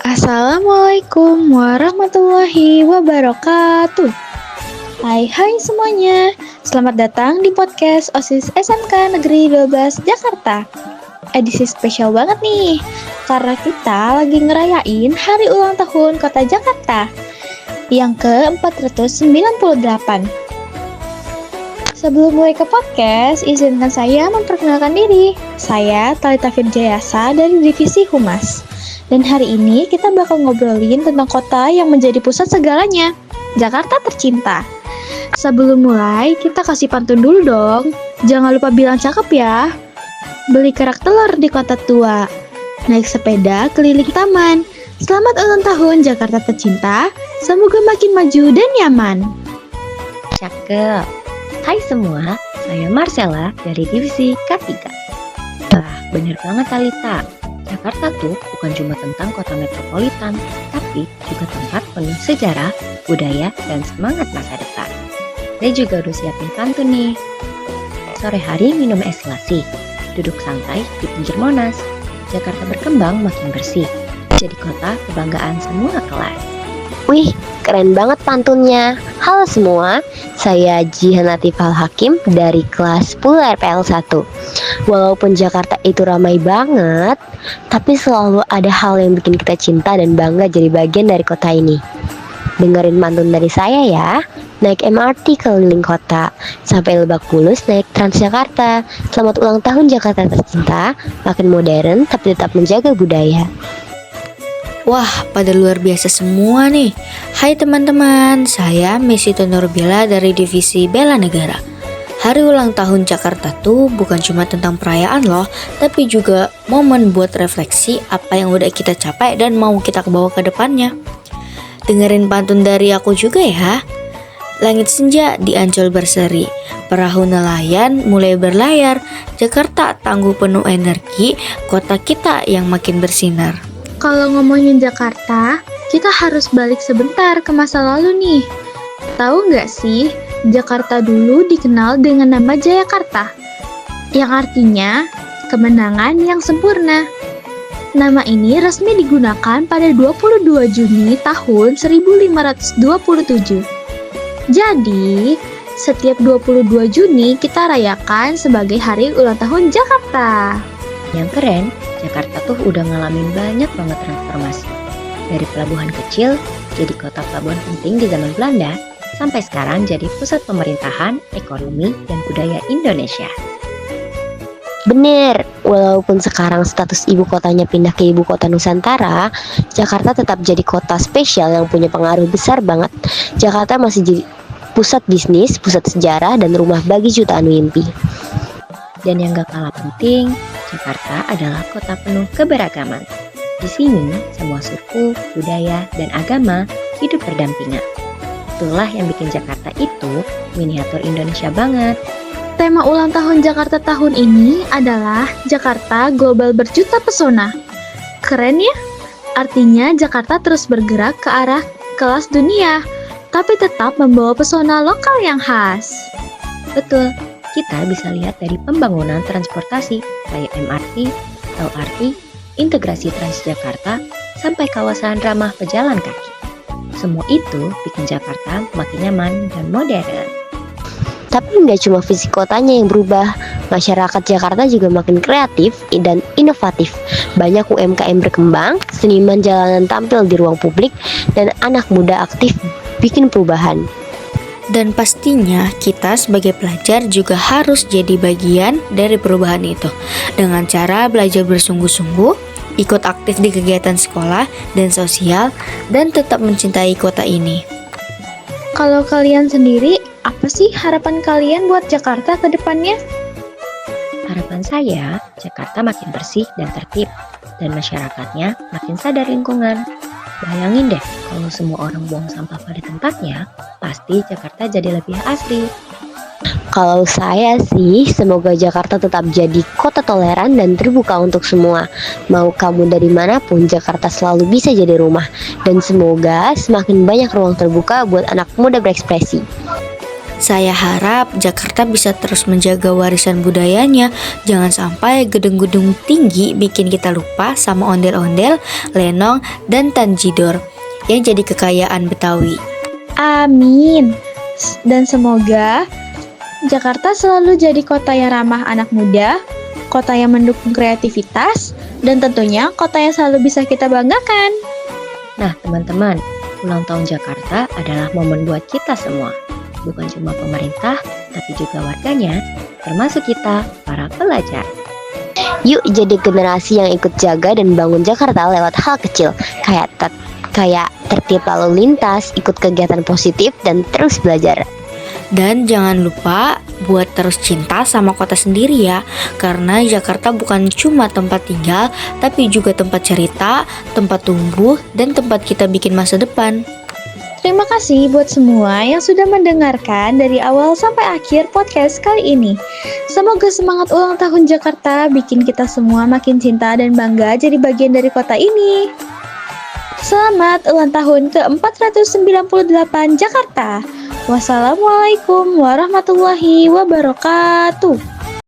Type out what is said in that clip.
Assalamualaikum warahmatullahi wabarakatuh. Hai semuanya. Selamat datang di podcast OSIS SMK Negeri 12 Jakarta. Edisi spesial banget nih, karena kita lagi ngerayain hari ulang tahun Kota Jakarta yang ke-498. Sebelum mulai ke podcast, izinkan saya memperkenalkan diri. Saya Thalita Firjayasa dari Divisi Humas. Dan hari ini kita bakal ngobrolin tentang kota yang menjadi pusat segalanya, Jakarta tercinta. Sebelum mulai, kita kasih pantun dulu dong. Jangan lupa bilang cakep ya. Beli kerak telur di kota tua. Naik sepeda keliling taman. Selamat ulang tahun Jakarta tercinta. Semoga makin maju dan nyaman. Cakep. Hai semua, saya Marcella dari Divisi K3. Wah, bener banget Thalita. Jakarta tuh bukan cuma tentang kota metropolitan, tapi juga tempat penuh sejarah, budaya, dan semangat masa depan. Saya juga udah siapin pantun nih. Sore hari minum es lassi, duduk santai di pinggir Monas. Jakarta berkembang makin bersih, jadi kota kebanggaan semua kelas. Wih, keren banget pantunnya. Halo semua, saya Jihan Latifah Hakim dari kelas 10 RPL 1. Walaupun Jakarta itu ramai banget, tapi selalu ada hal yang bikin kita cinta dan bangga jadi bagian dari kota ini. Dengerin pantun dari saya ya. Naik MRT keliling kota, sampai Lebak Bulus naik Transjakarta. Selamat ulang tahun Jakarta tercinta, makin modern tapi tetap menjaga budaya. Wah, pada luar biasa semua nih. Hai teman-teman, saya Mesito Nurbila dari Divisi Bela Negara. Hari ulang tahun Jakarta tuh bukan cuma tentang perayaan loh, tapi juga momen buat refleksi apa yang udah kita capai dan mau kita bawa ke depannya. Dengerin pantun dari aku juga ya. Langit senja di Ancol berseri, perahu nelayan mulai berlayar. Jakarta tangguh penuh energi, kota kita yang makin bersinar. Kalau ngomongin Jakarta, kita harus balik sebentar ke masa lalu nih. Tahu nggak sih, Jakarta dulu dikenal dengan nama Jayakarta, yang artinya kemenangan yang sempurna. Nama ini resmi digunakan pada 22 Juni tahun 1527. Jadi, setiap 22 Juni kita rayakan sebagai hari ulang tahun Jakarta. Yang keren, Jakarta tuh udah ngalamin banyak banget transformasi. Dari pelabuhan kecil, jadi kota pelabuhan penting di zaman Belanda, sampai sekarang jadi pusat pemerintahan, ekonomi, dan budaya Indonesia. Bener, walaupun sekarang status ibu kotanya pindah ke ibu kota Nusantara, Jakarta tetap jadi kota spesial yang punya pengaruh besar banget. Jakarta masih jadi pusat bisnis, pusat sejarah, dan rumah bagi jutaan mimpi. Dan yang gak kalah penting, Jakarta adalah kota penuh keberagaman. Di sini, semua suku, budaya, dan agama hidup berdampingan. Itulah yang bikin Jakarta itu miniatur Indonesia banget. Tema ulang tahun Jakarta tahun ini adalah Jakarta Global Berjuta Pesona. Keren ya? Artinya Jakarta terus bergerak ke arah kelas dunia, tapi tetap membawa pesona lokal yang khas. Betul. Kita bisa lihat dari pembangunan transportasi kayak MRT, LRT, integrasi Transjakarta, sampai kawasan ramah pejalan kaki. Semua itu bikin Jakarta makin nyaman dan modern. Tapi nggak cuma fisik kotanya yang berubah, masyarakat Jakarta juga makin kreatif dan inovatif. Banyak UMKM berkembang, seniman jalanan tampil di ruang publik, dan anak muda aktif bikin perubahan. Dan pastinya kita sebagai pelajar juga harus jadi bagian dari perubahan itu. Dengan cara belajar bersungguh-sungguh, ikut aktif di kegiatan sekolah dan sosial, dan tetap mencintai kota ini. Kalau kalian sendiri, apa sih harapan kalian buat Jakarta ke depannya? Harapan saya, Jakarta makin bersih dan tertib, dan masyarakatnya makin sadar lingkungan. Bayangin deh, kalau semua orang buang sampah pada tempatnya, pasti Jakarta jadi lebih asri. Kalau saya sih, semoga Jakarta tetap jadi kota toleran dan terbuka untuk semua. Mau kamu dari manapun, Jakarta selalu bisa jadi rumah. Dan semoga semakin banyak ruang terbuka buat anak muda berekspresi. Saya harap Jakarta bisa terus menjaga warisan budayanya. Jangan sampai gedung-gedung tinggi bikin kita lupa sama ondel-ondel, lenong, dan tanjidor yang jadi kekayaan Betawi. Amin. Dan semoga Jakarta selalu jadi kota yang ramah anak muda, kota yang mendukung kreativitas, dan tentunya kota yang selalu bisa kita banggakan. Nah, teman-teman, ulang tahun Jakarta adalah momen buat kita semua. Bukan cuma pemerintah, tapi juga warganya, termasuk kita, para pelajar. Yuk jadi generasi yang ikut jaga dan bangun Jakarta lewat hal kecil, kayak tertib lalu lintas, ikut kegiatan positif, dan terus belajar. Dan jangan lupa buat terus cinta sama kota sendiri ya. Karena Jakarta bukan cuma tempat tinggal, tapi juga tempat cerita, tempat tumbuh, dan tempat kita bikin masa depan. Terima kasih buat semua yang sudah mendengarkan dari awal sampai akhir podcast kali ini. Semoga semangat ulang tahun Jakarta bikin kita semua makin cinta dan bangga jadi bagian dari kota ini. Selamat ulang tahun ke-498 Jakarta. Wassalamualaikum warahmatullahi wabarakatuh.